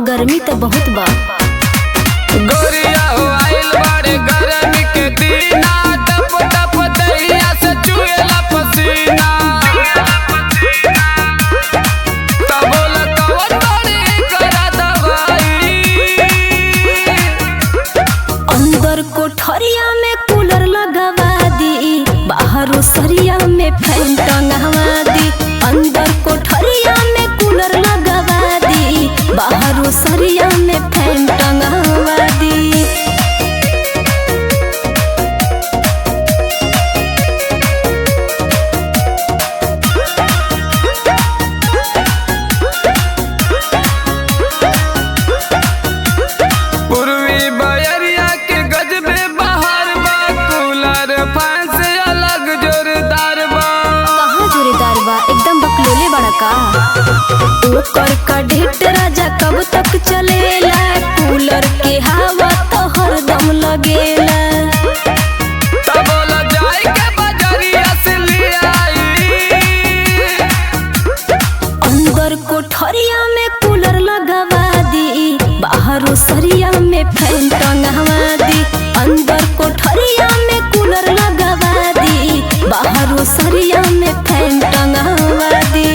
गर्मी तो बहुत बा। गोरिया हो आइल बाड़े गरमी के दीना, टप टप दहिया से चुएला पसीना। तब बोला कवन बड़ी करा दवाई। अंदर कोठरिया में कूलर लगवा दी, बाहर सरिया में फैन टंगवा दी। अंदर कोठरिया में कूलर लगवा दी, बाहर सरिया में फैन टंगवा दी। पूर्वी बयरिया के गजबे बहार बा, कूलर फैन से अलग जोरदार बा। कहाँ जोरेदार बा, एकदम बकलोले बड़ा का। ओकर का ढेट राजा कब तक चलेला, कूलर के हवा तो हरदम लगेला। तब बोला जाए के बजरिया से ले आई। अंदर कोठरिया में कूलर लगवा दी, बाहर सरिया में फैन टंगवा दी। अंदर कोठरिया में कूलर लगवा दी, बाहर सरिया में फैन टंगवा दी।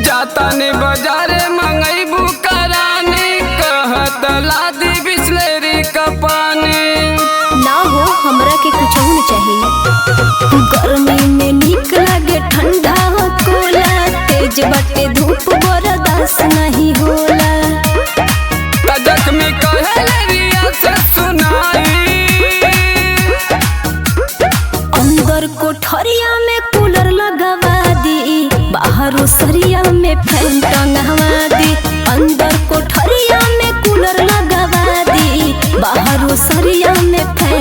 जाता ने बाजारे मंगईबू करानी, कहत लादी बिस्लेरी का पानी। ना हो, हमरा के कुछ न चाहिए। गर्मी में नीक लागे ठंडा हो कोला, तेज बटे धूप बर्दाश्त नहीं होला। तजक में कहेले रिया से सुनाई। अंदर कोठरिया में कूलर लगवा दी, बाहर सरिया में फैन टंगवा दी। अंदर कोठरिया में कूलर लगवा दी, बाहर सरिया में फैन